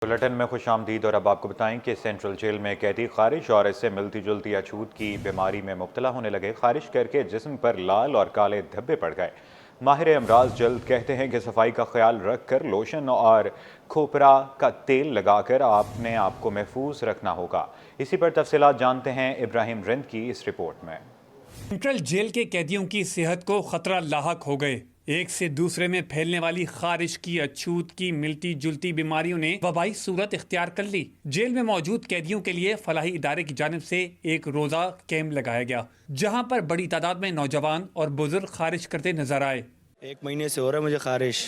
Bulletin में खुश आमदीद। और अब आपको बताएं कि सेंट्रल जेल में कैदी खारिश और इससे मिलती जुलती अछूत की बीमारी में मुब्तला होने लगे। खारिश करके जिस्म पर लाल और काले धब्बे पड़ गए। माहिर अमराज जल्द कहते हैं कि सफाई का ख्याल रख कर लोशन और खोपरा का तेल लगाकर अपने आप को महफूज रखना होगा। इसी पर तफसीलात जानते हैं इब्राहिम रिंद की इस रिपोर्ट में। सेंट्रल जेल के कैदियों की सेहत को खतरा लाहक हो गए। एक से दूसरे में फैलने वाली खारिश की, अछूत की, मिलती जुलती बीमारियों ने वबाई सूरत इख्तियार कर ली। जेल में मौजूद कैदियों के लिए फलाही इदारे की जानिब से एक रोजा कैंप लगाया गया, जहां पर बड़ी तादाद में नौजवान और बुजुर्ग खारिश करते नजर आए। 1 महीने से हो रहा है मुझे खारिश,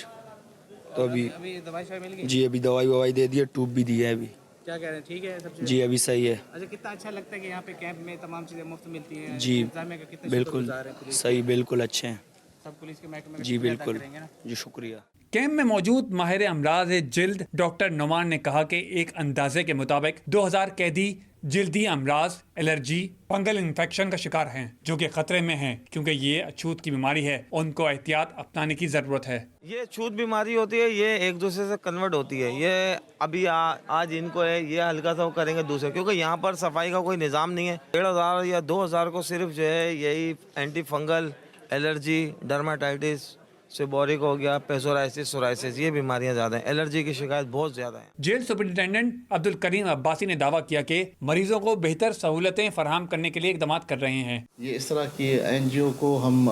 तो अभी दवाई मिल गई? जी अभी दवाई दी है, ट्यूब भी दी है अभी। क्या कह रहे हैं, ठीक है सब चीज़? जी अभी सही है। अच्छा, कितना अच्छा लगता है कि यहाँ पे कैंप में तमाम चीज़ें मुफ्त मिलती हैं। जी इंतजामिया का कितने बिल्कुल शुक्रगुजार हैं पुलिस सही, बिल्कुल अच्छे हैं। सब पुलिस के महकमे में जी शुक्रिया अदा बिल्कुल करेंगे ना। जी शुक्रिया। कैंप में मौजूद माहिर अमराज जिल्द डॉक्टर नुमान ने कहा कि एक अंदाजे के मुताबिक 2000 कैदी जिल्दी अमराज, एलर्जी, फंगल इन्फेक्शन का शिकार हैं, जो कि खतरे में हैं क्योंकि ये अछूत की बीमारी है। उनको एहतियात अपनाने की जरूरत है। ये छूत बीमारी होती है, ये एक दूसरे से कन्वर्ट होती है। ये अभी आज इनको है, ये हल्का सा वो करेंगे दूसरे, क्योंकि यहाँ पर सफाई का कोई निज़ाम नहीं है। 1500 या 2000 को सिर्फ जो है यही anti fungal, allergy, dermatitis, seborrheic हो गया, पेसोराइसिस, सोराइसिस, ये बीमारियां ज़्यादा हैं। एलर्जी की शिकायत बहुत ज़्यादा है। जेल सुपरिटेंडेंट अब्दुल करीम अब्बासी ने दावा किया कि मरीजों को बेहतर सहूलतें फराहम करने के लिए इकदाम कर रहे हैं। ये इस तरह की NGO को हम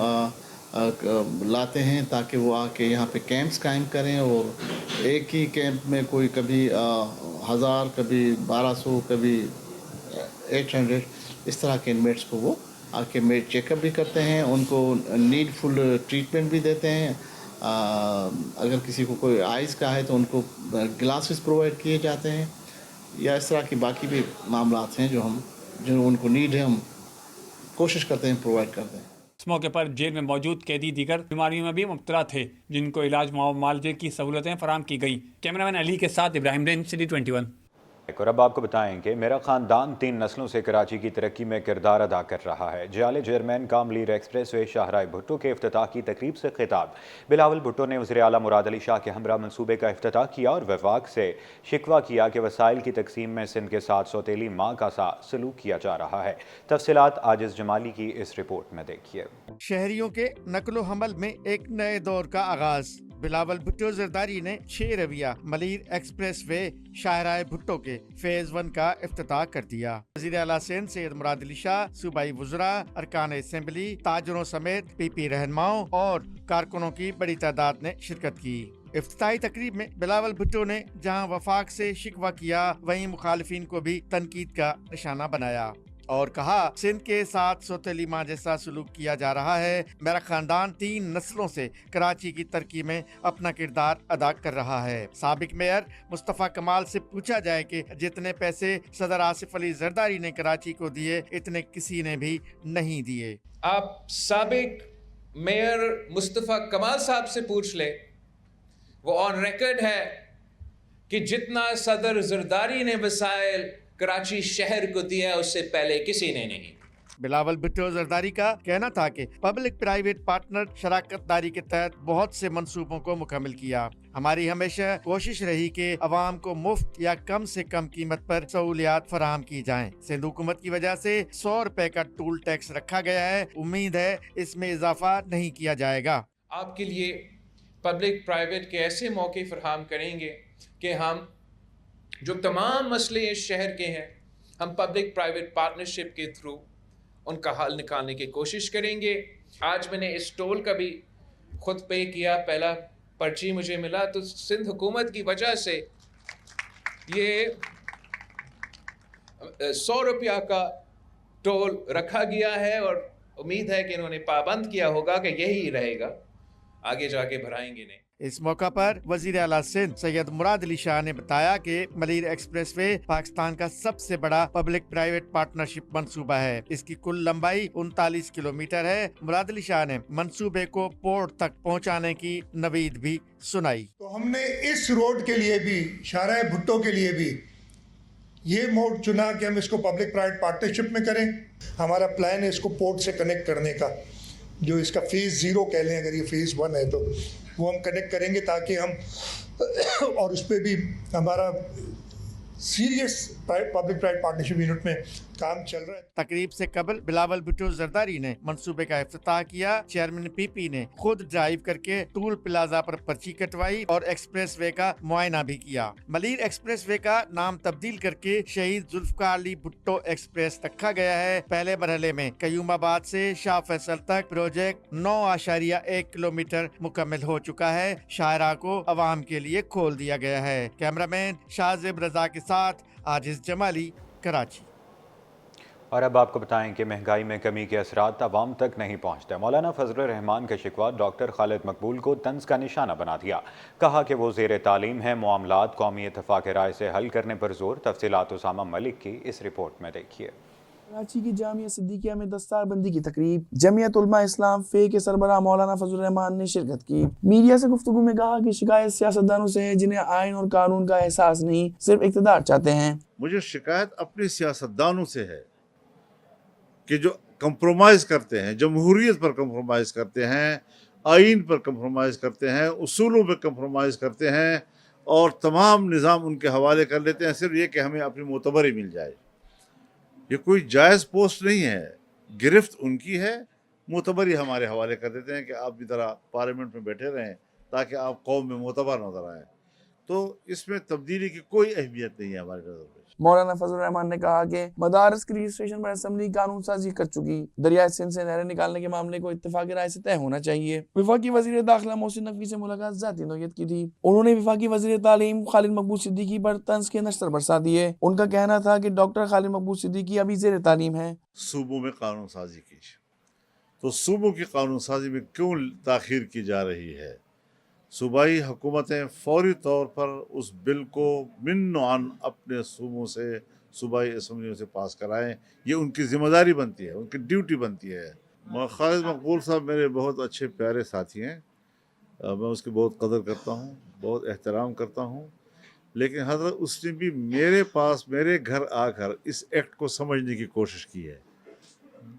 लाते हैं ताकि वो आके यहाँ पे कैंप्स कायम करें, और एक ही कैंप में कोई कभी 1000, कभी 1200, कभी 800 इस तरह के इनमेट्स को वो आके मेड चेकअप भी करते हैं, उनको नीडफुल ट्रीटमेंट भी देते हैं। अगर किसी को कोई आइज़ का है तो उनको ग्लासेस प्रोवाइड किए जाते हैं, या इस तरह की बाकी भी मामलात हैं जो उनको नीड है, हम कोशिश करते हैं प्रोवाइड करते हैं। इस मौके पर जेल में मौजूद कैदी दीगर बीमारियों में भी मुब्तला थे, जिनको इलाज मुआवजे की सहूलतें फराहम की गई। कैमरामैन अली के साथ इब्राहिम रिंद, सिटी 21। और अब आपको बताएं कि मेरा ख़ानदान 3 नस्लों से कराची की तरक्की में किरदार अदा कर रहा है। जाले चेयरमैन कामलीर एक्सप्रेस वे शाहराह भुट्टो के इफ्तिताह की तकरीब से खिताब। बिलावल भुट्टो ने वज़ीर आला मुराद अली शाह के हमरा मनसूबे का इफ्तिताह किया और वफाक से शिकवा किया कि वसाइल की तकसीम में सिंध के साथ सौतेली माँ का सा सलूक किया जा रहा है। तफसीलात आजिज़ जमाली की इस रिपोर्ट में देखिए। शहरियों के नकलो हमल में एक नए दौर का आगाज। बिलावल भुट्टो जरदारी ने 6 रविया मलीर एक्सप्रेस वे शाहराह भुट्टो के फेज 1 का इफ्तिताह कर दिया। वज़ीर आला सिंध सैयद मुराद अली शाह, सूबाई वज़रा, अरकान असेंबली, ताजरों समेत PP रहनुमाओं और कारकुनों की बड़ी तादाद ने शिरकत की। इफ्तिताही तकरीब में बिलावल भुट्टो ने जहां वफाक से शिकवा किया, वहीं मुखालिफिन को भी तनकीद का निशाना बनाया और कहा, सिंध के साथ सौतेली माँ जैसा सलूक किया जा रहा है। मेरा खानदान 3 नस्लों से कराची की तरक्की में अपना किरदार अदा कर रहा है। साबिक मेयर मुस्तफ़ा कमाल से पूछा जाए कि जितने पैसे सदर आसिफ अली जरदारी ने कराची को दिए, इतने किसी ने भी नहीं दिए। आप साबिक मेयर मुस्तफ़ा कमाल साहब से पूछ ले, वो ऑन रिकॉर्ड है कि जितना सदर जरदारी ने वसाइल कराची शहर को दिया उससे पहले किसी ने नहीं। बिलावल भुट्टो जरदारी का कहना था कि पब्लिक प्राइवेट पार्टनर शराकत दारी के तहत बहुत से मंसूबों को मुकम्मल किया। हमारी हमेशा कोशिश रही कि अवाम को मुफ्त या कम से कम कीमत पर सहूलियात फराहम की जाएं। सिंध हुकूमत की वजह से 100 रुपए का टूल टैक्स रखा गया है। उम्मीद है इसमें इजाफा नहीं किया जाएगा। आपके लिए पब्लिक प्राइवेट के ऐसे मौके फराहम करेंगे कि हम जो तमाम मसले इस शहर के हैं, हम पब्लिक प्राइवेट पार्टनरशिप के थ्रू उनका हल निकालने की कोशिश करेंगे। आज मैंने इस टोल का भी खुद पे किया, पहला पर्ची मुझे मिला, तो सिंध हुकूमत की वजह से ये 100 रुपया का टोल रखा गया है और उम्मीद है कि इन्होंने पाबंद किया होगा कि यही रहेगा, आगे जाके भराएंगे नहीं। इस मौका पर वजीर आला सिंध सैयद मुराद अली शाह ने बताया कि मलीर एक्सप्रेस वे पाकिस्तान का सबसे बड़ा पब्लिक प्राइवेट पार्टनरशिप मंसूबा है। इसकी कुल लंबाई 39 किलोमीटर है। मुराद अली शाह ने मंसूबे को पोर्ट तक पहुंचाने की नवीद भी सुनाई। तो हमने इस रोड के लिए भी, शाहराह भुट्टो के लिए भी ये मोड चुना कि हम इसको पब्लिक प्राइवेट पार्टनरशिप में करें। हमारा प्लान है इसको पोर्ट से कनेक्ट करने का, जो इसका फेज़ 0 कह लें, अगर ये फेज़ 1 है तो वो हम कनेक्ट करेंगे ताकि हम और उस पर भी हमारा serious public private partnership unit में काम चल रहा है। तकरीब से कबल बिलावल भुट्टो जरदारी ने मंसूबे का इफ्तिताह किया। चेयरमैन पीपी ने खुद ड्राइव करके टूल प्लाजा पर पर्ची कटवाई और एक्सप्रेस वे का मुआयना भी किया। मलीर एक्सप्रेस वे का नाम तब्दील करके शहीद जुल्फकार अली भुट्टो एक्सप्रेस रखा गया है। पहले मरहले में कयूमाबाद से शाह फैसल तक प्रोजेक्ट 9.1 किलोमीटर मुकम्मल हो चुका है। शाहरा को अवाम के लिए खोल दिया गया है। कैमरामैन शाहजेब रजा के साथ आजिज जमाली, कराची। और अब आपको बताएं कि महंगाई में कमी के असरात अवाम तक नहीं पहुंचते। मौलाना फजल रहमान का शिकवा डॉक्टर खालिद मकबूल को तंज का निशाना बना दिया। कहा कि वो ज़ेर तालीम है, मामलात कौमी इत्तफाक राय से हल करने पर जोर। तफसीलात उसामा मलिक की इस रिपोर्ट में देखिए। कराची की जामिया सिद्दीकिया में दस्तार बंदी की तकरीब, जमीयत उलमा इस्लाम फे के सरबराह मौलाना फजल रहमान ने शिरकत की। मीडिया से गुफ्तगू में कहा कि शिकायत सियासतदानों से है जिन्हें आइन और कानून का एहसास नहीं, सिर्फ इक़्तिदार चाहते हैं। मुझे शिकायत अपने सियासतदानों से है कि जो कंप्रोमाइज़ करते हैं, जमहूरियत पर कंप्रोमाइज़ करते हैं, आइन पर कंप्रोमाइज़ करते हैं, उसूलों पर कंप्रोमाइज़ करते हैं और तमाम निज़ाम उनके हवाले कर लेते हैं, सिर्फ ये कि हमें अपनी मोतबरी मिल जाए। ये कोई जायज़ पोस्ट नहीं है, गिरफ्त उनकी है, मोतबरी हमारे हवाले कर देते हैं कि आप भी ज़रा पार्लियामेंट में बैठे रहें ताकि आप कौम में मोतबर नजर आएँ। तो इसमें तब्दीली की कोई अहमियत नहीं है हमारी नज़र में। मौलाना फजल रहमान ने कहा कि मदारस की रजिस्ट्रेशन पर असम्बली कानून साजी कर चुकी। दरियाए सिंध से नहरें निकालने के मामले को इत्तेफाकी राय से तय होना चाहिए। वफाकी वज़ीर दाखिला मोहसिन नकवी से मुलाकात ज़ाती नौयत की थी। उन्होंने वफाकी वज़ीर तालीम खालिद मकबूल सिद्दीकी पर तंज के नश्तर बरसा दिए। उनका कहना था कि डॉक्टर खालिद मकबूल सिद्दीकी अभी ज़ेर तालीम है। सूबों में कानून साजी की, तो सूबों की कानून साजी में क्यों ताख़ीर की जा रही है? सूबाई हुकूमतें फौरी तौर पर उस बिल को मिन्नोआन अपने सूबों से, सूबाई असम्बलियों से पास कराएं। ये उनकी ज़िम्मेदारी बनती है, उनकी ड्यूटी बनती है। खालिद मकबूल साहब मेरे बहुत अच्छे प्यारे साथी हैं, मैं उसकी बहुत कदर करता हूँ, बहुत एहतराम करता हूँ, लेकिन हज़रत उसने भी मेरे पास, मेरे घर आकर इस एक्ट को समझने की कोशिश की है।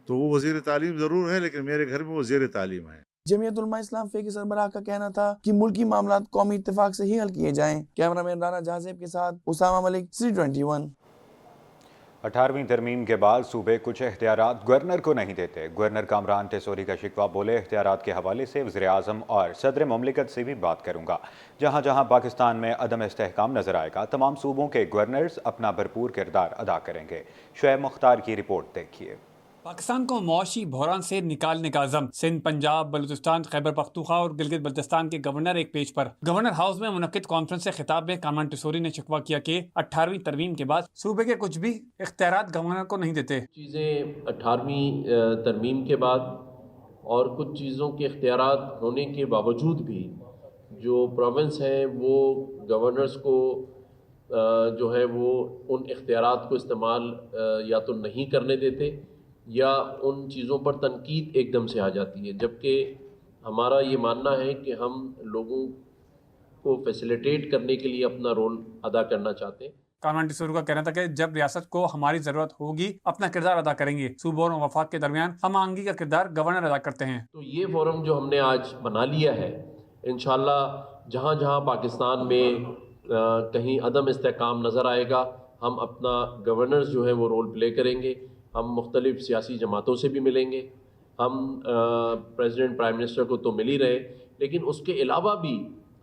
तो वो वज़ीर तालीम ज़रूर है, लेकिन मेरे घर में वो ज़ेर तालीम है। जमीयत उलमा इस्लाम फे के सरबराह का कहना था कि मुल्की मामलात कौमी इत्तेफाक से ही हल किए जाएं। कैमरामैन राना जहाजेब के साथ उसामा मलिक, C21। 18वीं तरमीम के बाद सूबे कुछ इख्तियारात गवर्नर को नहीं देते। गवर्नर कामरान टेसोरी का शिकवा, बोले इख्तियारात के हवाले से वज़ीर आज़म और सदर मुमलिकत से भी बात करूँगा। जहाँ जहाँ पाकिस्तान में अदम इस्तेहकाम नज़र आएगा, तमाम सूबों के गवर्नर्स अपना भरपूर किरदार अदा करेंगे। शुएब मुख्तार की रिपोर्ट देखिए। पाकिस्तान को मौशी बहरान से निकालने का अज़म। सिंध, पंजाब, बलूचिस्तान, खैबर पख्तूनख्वा और गिलगित बल्तिस्तान के गवर्नर एक पेज पर। गवर्नर हाउस में मुनक्किद कॉन्फ्रेंस से खिताब में कामरान टेसोरी ने शिकवा किया कि 18वीं तरमीम के बाद सूबे के कुछ भी इख्तियारात गवर्नर को नहीं देते। चीज़ें 18वीं तरमीम के बाद और कुछ चीज़ों के इख्तियारात होने के बावजूद भी जो प्रोविंस हैं वो गवर्नर्स को जो है वो उन इख्तियारात को इस्तेमाल या तो नहीं करने देते या उन चीज़ों पर तनकीद एकदम से आ जाती है, जबकि हमारा ये मानना है कि हम लोगों को फैसिलिटेट करने के लिए अपना रोल अदा करना चाहते हैं। कामरान टेसोरी का कहना था कि जब रियासत को हमारी ज़रूरत होगी अपना किरदार अदा करेंगे। सूबों और वफाक के दरमियान हम आंगी का किरदार गवर्नर अदा करते हैं। तो ये फोरम जो हमने आज बना लिया है, इंशाल्लाह जहाँ जहाँ पाकिस्तान में कहीं अदम इस्तेहकाम नज़र आएगा, हम अपना गवर्नर्स जो है वो रोल प्ले करेंगे। हम मुख्तलिफ सियासी जमातों से भी मिलेंगे, हम प्रेसिडेंट प्राइम मिनिस्टर को तो मिल ही रहे, लेकिन उसके अलावा भी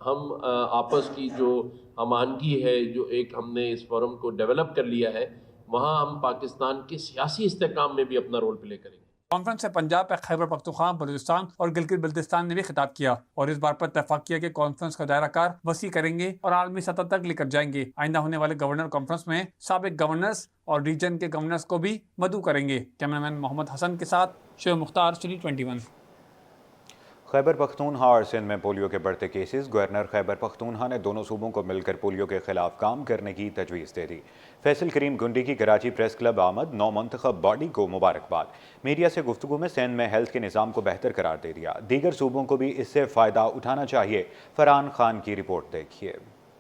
हम आपस की जो हमानगी है, जो एक हमने इस फोरम को डेवलप कर लिया है, वहाँ हम पाकिस्तान के सियासी इस्तेहकाम में भी अपना रोल प्ले करेंगे। कॉन्फ्रेंस से पंजाब, खैबर पख्तूनख्वा, बलूचिस्तान और गिलगित बल्तिस्तान ने भी खिताब किया और इस बार पर इत्तेफाक किया कि कॉन्फ्रेंस का दायरा कार वसी करेंगे और आलमी सतह तक लेकर जाएंगे। आइंदा होने वाले गवर्नर कॉन्फ्रेंस में साबिक गवर्नर्स और रीजन के गवर्नर्स को भी मदऊ करेंगे। कैमरामैन मोहम्मद हसन के साथ शुएब मुख्तार, C21। खैबर पख्तूनख्वा और सिंध में पोलियो के बढ़ते केसेस। गवर्नर खैबर पख्तूनख्वा ने दोनों सूबों को मिलकर पोलियो के खिलाफ काम करने की तजवीज़ दे दी। फैसल करीम गुंडी की कराची प्रेस क्लब आमद, नौ मुंतखब बॉडी को मुबारकबाद। मीडिया से गुफ्तगू में सिंध में हेल्थ के निज़ाम को बेहतर करार दे दिया। दीगर सूबों को भी इससे फ़ायदा उठाना चाहिए। फरहान खान की रिपोर्ट देखिए।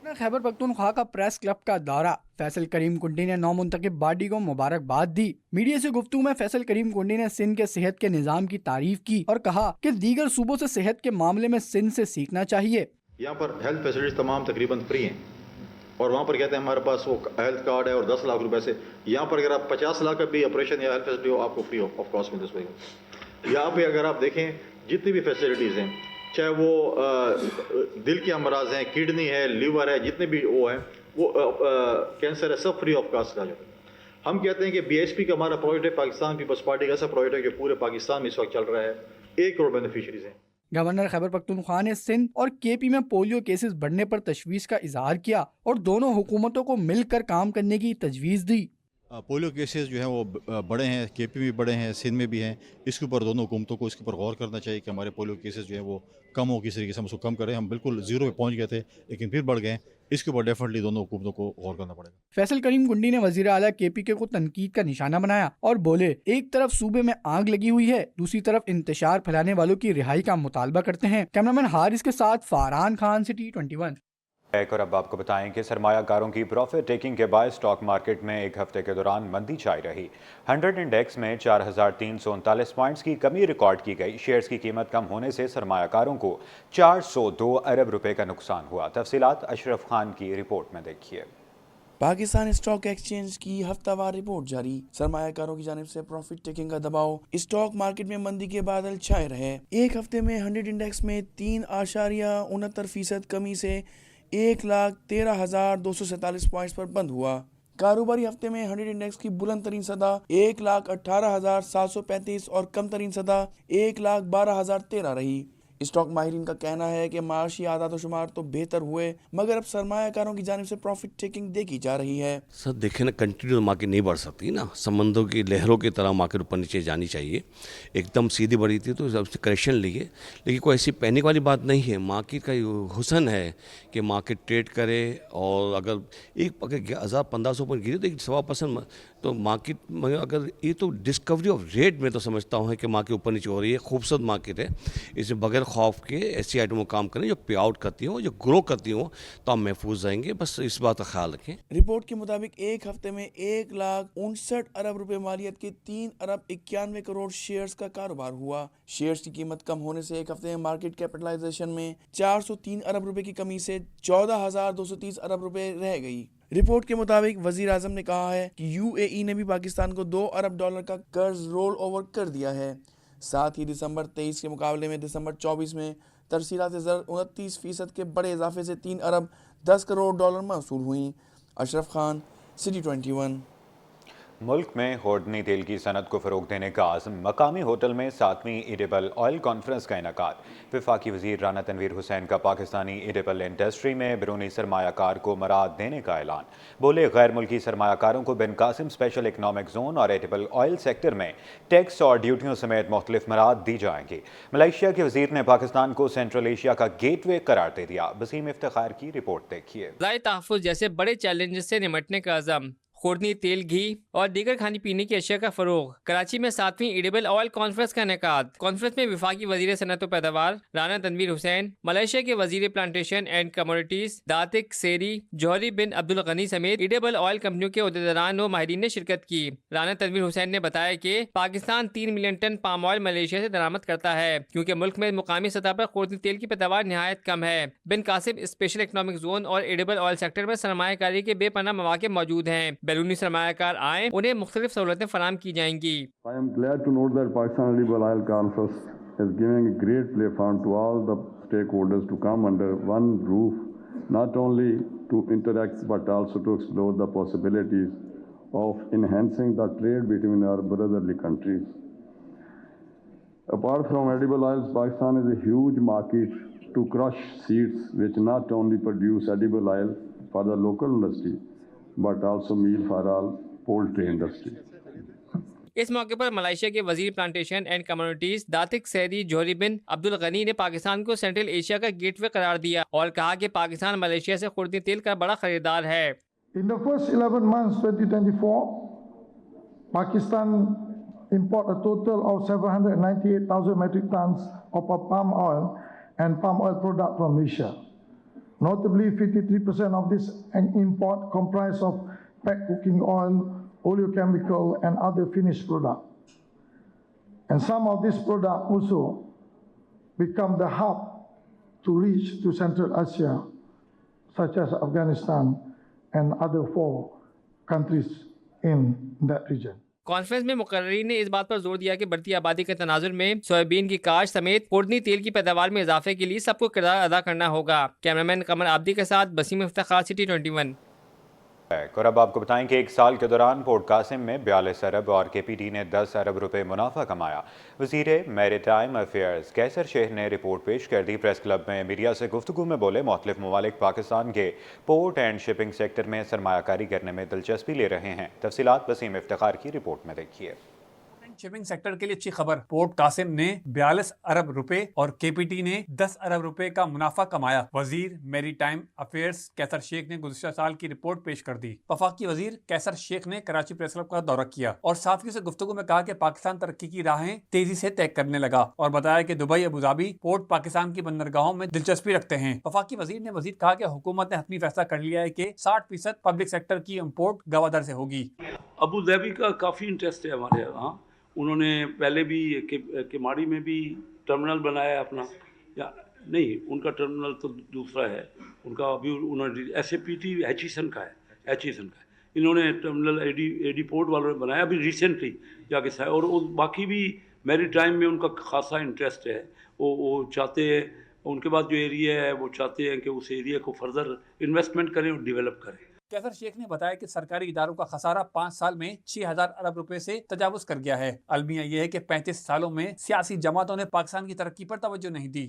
खैबर पख्तूनख्वा का प्रेस क्लब का दौरा, फैसल करीम कुंडी ने नौ मुंतखब बॉडी को मुबारकबाद दी। मीडिया से गुफ्तगू में फैसल करीम कुंडी ने सिंध के सेहत के निज़ाम की तारीफ की और कहा कि दीगर सूबों से सेहत के मामले में सिंध से सीखना चाहिए। यहाँ पर हेल्थ फैसिलिटीज तमाम तकरीबन फ्री हैं और वहाँ पर कहते हैं हमारे पास वो हेल्थ कार्ड है और 10 लाख रुपए से, यहाँ पर अगर आप 50 लाख का भी ऑपरेशन या हेल्थ फैसिलिटी हो आपको फ्री ऑफ कॉस्ट मिल जाएगा। यहाँ पे अगर आप देखें जितनी भी फैसिलिटीज़ हैं, चाहे वो दिल के अमराज हैं, किडनी है, लीवर है, जितने भी वो हैं, वो कैंसर है, सब फ्री ऑफ कॉस्ट आ जाता है। हम कहते हैं कि BSP का हमारा प्रोजेक्ट है, पाकिस्तान पीपल्स पार्टी का ऐसा प्रोजेक्ट है जो पूरे पाकिस्तान में इस वक्त चल रहा है। 1 करोड़ बेनिफिशरीज हैं। गवर्नर खैबर पख्तूनख्वा ने सिंध और KP में पोलियो केसेस बढ़ने पर तशवीश का इजहार किया और दोनों हुकूमतों को मिलकर काम करने की तजवीज़ दी। पोलियो केसेस जो हैं वो बड़े हैं, KP में भी बड़े हैं, सिंध में भी हैं। इसके ऊपर दोनों हुकूमतों को इसके ऊपर गौर करना चाहिए कि हमारे पोलियो केसेस जो हैं वो कम हो, किस तरीके से हम उसको कम करें। हम बिल्कुल ज़ीरो पे पहुंच गए थे लेकिन फिर बढ़ गए। इसके ऊपर डेफिनेटली दोनों हुकूमतों को गौर करना पड़ेगा। फैसल करीम कुंडी ने वज़ीर आला KPK को तनकीद का निशाना बनाया और बोले, एक तरफ सूबे में आग लगी हुई है, दूसरी तरफ इंतशार फैलाने वालों की रिहाई का मुतालबा करते हैं। कैमरामैन हारिस के साथ फारहान खान, सिटी 21। और अब आपको बताएं कि सरमायाकारों की प्रॉफिट टेकिंग के बाद स्टॉक मार्केट में एक हफ्ते के दौरान मंदी छाई रही। 100 इंडेक्स में 4,339 पॉइंट्स की कमी रिकॉर्ड की गई। शेयर्स की कीमत कम होने से सरमायाकारों को 402 अरब रुपए का नुकसान हुआ। तफसीलात अशरफ खान की रिपोर्ट में देखिए। पाकिस्तान स्टॉक एक्सचेंज की हफ्तावार रिपोर्ट जारी। सरमायाकारों की जानिब से प्रॉफिट टेकिंग का दबाव स्टॉक मार्केट में मंदी के बादल छाए रहे। एक हफ्ते में 100 इंडेक्स में 3.69% कमी से 1,13,247 पॉइंट्स पर बंद हुआ। कारोबारी हफ्ते में 100 इंडेक्स की बुलंद तरीन सदा 1,18,735 और कम तरीन सदा 1,12,013 रही। स्टॉक माहिरीन का कहना है कि माशी आदात शुमार तो बेहतर हुए मगर अब सरमायाकारों की जानिब से प्रॉफिट टेकिंग देखी जा रही है। सर देखें ना, कंटिन्यू मार्केट नहीं बढ़ सकती ना, समंदरों की लहरों की तरह मार्केट ऊपर नीचे जानी चाहिए। एकदम सीधी बढ़ी थी तो सबसे करेक्शन लिए, लेकिन कोई ऐसी पैनिक वाली बात नहीं है। मार्केट का हुसन है कि मार्केट ट्रेड करे और अगर 1,000-1,500 पॉइंट गिरे तो 1.25% तो मार्केट में अगर ये तो डिस्कवरी ऑफ रेट में तो समझता हूँ कि मार्केट ऊपर नीचे हो रही है। खूबसूरत मार्केट है, इसमें बगैर खौफ के ऐसी आइटमों काम करें जो पे आउट करती हो, जो ग्रो करती हो, तो हम महफूज रहेंगे। बस इस बात का ख्याल रखें। रिपोर्ट के मुताबिक एक हफ्ते में 1,59 अरब रुपए मालियत के 3 अरब 91 करोड़ शेयर्स का कारोबार हुआ। शेयर्स की कीमत कम होने से एक हफ्ते में मार्केट कैपिटलाइजेशन में 403 अरब रुपए की कमी से 14,230 अरब रुपए रह गई। रिपोर्ट के मुताबिक वजीर आजम ने कहा है कि UAE ने भी पाकिस्तान को $2 अरब का कर्ज रोल ओवर कर दिया है। साथ ही दिसंबर 23 के मुकाबले में दिसंबर 24 में तरसीलात ज़र 29% के बड़े इजाफे से $3 अरब 10 करोड़ मौसूल हुई। अशरफ खान, सिटी 21। मुल्क में होर्डनी तेल की सनत को फ़रोग देने का आज़म। मकामी होटल में 7वीं एडिबल ऑयल कॉन्फ्रेंस का इनेकाद। वफाकी वज़ीर राना तनवीर हुसैन का पाकिस्तानी एडिबल इंडस्ट्री में बैरूनी सरमायाकार को मराद देने का ऐलान। बोले, गैर मुल्की सरमायाकारों को बिन कासिम स्पेशल इकनॉमिक जोन और एडिबल ऑयल सेक्टर में टैक्स और ड्यूटियों समेत मुख्तलिफ मराद दी जाएंगी। मलेशिया के वज़ीर ने पाकिस्तान को सेंट्रल एशिया का गेटवे करार दे दिया। वसीम इफ्तिखार की रिपोर्ट देखिए। तहफ़्फ़ुज़ जैसे बड़े चैलेंजेस से निपटने का अज़म। खुर्दनी तेल, घी और दीगर खाने पीने की अशिया का फरोग। कराची में 7वीं एडिबल ऑयल कॉन्फ्रेंस का इनेकाद। कॉन्फ्रेंस में वफाकी वजीर सनत व पैदावार राना तनवीर हुसैन, मलेशिया के वजीर प्लांटेशन एंड कमोडिटीज दातिक सेरी जौहरी बिन अब्दुल गनी समेत एडिबल ऑयल कंपनियों के उहदेदारान व माहिरीन ने शिरकत की। राना तनवीर हुसैन ने बताया कि Pakistan 3 million ton palm oil Malaysia से दरामद करता है, क्योंकि मुल्क में मुकामी सतह पर खुर्दनी तेल की पैदावार नहायत कम है। बिन कासिम स्पेशल इकनॉमिक जोन और एडिबल ऑयल सेक्टर में सरमायाकारी के बेपनाह मौके मौजूद हैं। बैरूनी सरमायाकार आए, उन्हें मुख्तलिफ सहूलतें फराम की जाएंगी। I am glad to note that Pakistan Edible Oil Conference is giving a great platform to all the stakeholders to come under one roof, not only to interact but also to explore the possibilities of enhancing the trade between our brotherly countries. Apart from edible oils, Pakistan is a huge market to crush seeds which not only produce edible oil for the local industry but also meal for all poultry industry. इस मौके पर Malaysia के वजीर plantation and communities दातिक सैदी जौहरी बिन अब्दुल गनी ने पाकिस्तान को central Asia का gateway करार दिया और कहा कि पाकिस्तान मलेशिया से खुर्दनी तेल का बड़ा खरीदार है। In the first 11 months 2024, Pakistan imported a total of 798,000 metric tons of palm oil and palm oil product from Malaysia. Notably, 53% of this import comprised of packed cooking oil, oleochemical and other finished product. And some of this product also become the hub to reach to Central Asia, such as Afghanistan and other 4 countries in that region. Conference میں مقررین نے اس بات پر زور دیا کہ بڑھتی آبادی کے تناظر میں سویابین کی کاشت سمیت خوردنی تیل کی پیداوار میں اضافے کے لیے سب کو کردار ادا کرنا ہوگا. کیمرامین قمر عابدی کے ساتھ بسیم افتخار، سٹی 21. اور اب آپ کو بتائیں کہ ایک سال کے دوران پورٹ قاسم میں 42 ارب اور کے پی ٹی نے 10 ارب روپے منافع کمایا. وزیر میری ٹائم افیئرز قیصر شیخ نے رپورٹ پیش کر دی. پریس کلب میں میڈیا سے گفتگو میں بولے مختلف ممالک پاکستان کے پورٹ اینڈ شپنگ سیکٹر میں سرمایہ کاری کرنے میں دلچسپی لے رہے ہیں. تفصیلات وسیم افتخار کی رپورٹ میں دیکھیے. شپنگ سیکٹر کے لیے اچھی خبر، پورٹ قاسم نے 42 ارب روپے اور کے پی ٹی نے 10 ارب روپے کا منافع کمایا. وزیر میری ٹائم افیئرز قیصر شیخ نے گزشتہ سال کی رپورٹ پیش کر دی. وفاقی وزیر قیصر شیخ نے کراچی پریس کلب کا دورہ کیا اور صحافیوں سے گفتگو میں کہا کہ پاکستان ترقی کی راہیں تیزی سے طے کرنے لگا اور بتایا کہ دبئی، ابوظہبی پورٹ پاکستان کی بندرگاہوں میں دلچسپی رکھتے ہیں. وفاقی وزیر نے مزید کہا کہ حکومت نے حتمی فیصلہ کر لیا ہے کہ 60% پبلک سیکٹر کی امپورٹ گوادر سے ہوگی. ابوظہبی کا کافی انٹرسٹ ہے ہمارے یہاں. انہوں نے پہلے بھی کیماڑی میں بھی ٹرمنل بنایا ہے اپنا، یا نہیں ان کا ٹرمنل تو دوسرا ہے ان کا. ابھی انہوں نے S A P T Aitchison کا ہے انہوں نے ٹرمنل اے ڈی پورٹ والوں نے بنایا ابھی ریسنٹلی جا کے. اور باقی بھی میری ٹائم میں ان کا خاصا انٹرسٹ ہے. وہ چاہتے ہیں ان کے بعد جو ایریا ہے وہ چاہتے ہیں کہ اس ایریا کو فردر انویسٹمنٹ کریں اور ڈیولپ کریں. قیصر شیخ نے بتایا کہ سرکاری اداروں کا خسارہ 5 سال میں 6000 ارب روپے سے تجاوز کر گیا ہے. المیہ یہ ہے کہ 35 سالوں میں سیاسی جماعتوں نے پاکستان کی ترقی پر توجہ نہیں دی.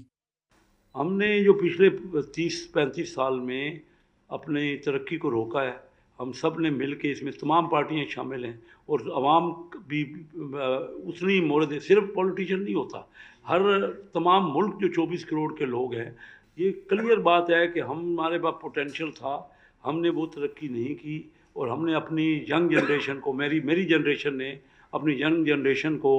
ہم نے جو پچھلے 30-35 سال میں اپنی ترقی کو روکا ہے، ہم سب نے مل کے، اس میں تمام پارٹیاں شامل ہیں اور عوام بھی اتنی مورد، صرف پولیٹیشین نہیں ہوتا، تمام ملک جو 24 کروڑ کے لوگ ہیں. یہ کلیئر بات ہے کہ ہمارے پاس پوٹینشیل تھا، ہم نے وہ ترقی نہیں کی اور ہم نے اپنی ینگ جنریشن کو، میری جنریشن نے اپنی ینگ جنریشن کو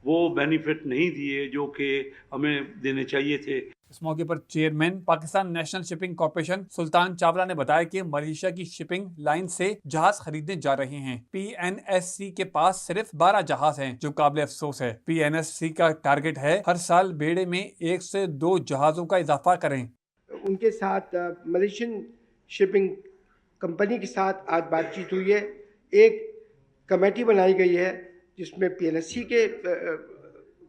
وہ بینیفٹ نہیں دیے جو کہ ہمیں دینے چاہیے تھے. اس موقع پر chairman Pakistan national shipping corporation Sultan Chawla نے بتایا کہ ملیشیا کی شپنگ لائن سے جہاز خریدنے جا رہے ہیں. پی این ایس سی کے پاس صرف 12 جہاز ہیں جو قابل افسوس ہے. پی این ایس سی کا ٹارگٹ ہے ہر سال بیڑے میں 1 سے 2 جہازوں کا اضافہ کریں. ان کے ساتھ ملیشین شپنگ کمپنی کے ساتھ آج بات چیت ہوئی ہے. ایک کمیٹی بنائی گئی ہے جس میں پی این ایس سی کے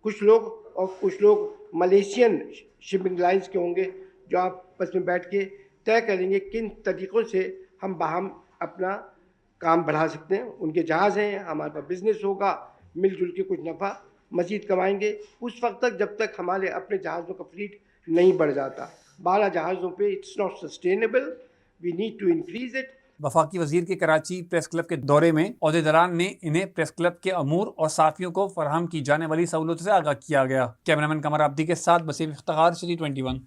کچھ لوگ اور کچھ لوگ ملیشین شپنگ لائنز کے ہوں گے، جو آپس میں بیٹھ کے طے کریں گے کن طریقوں سے ہم باہم اپنا کام بڑھا سکتے ہیں. ان کے جہاز ہیں، ہمارے پاس بزنس ہوگا، مل جل کے کچھ نفع مزید کمائیں گے اس وقت تک جب تک ہمارے اپنے جہازوں کا فلیٹ نہیں بڑھ جاتا. 12 جہازوں پہ it's not sustainable. We need to increase it. وفاقی وزیر کے کراچی پریس کلب کے دورے میں عہدیداران نے انہیں پریس کلب کے امور اور صحافیوں کو فراہم کی جانے والی سہولتوں سے آگاہ کیا گیا. کیمرامین قمر عابدی کے ساتھ بسیم افتخار، سٹی 21.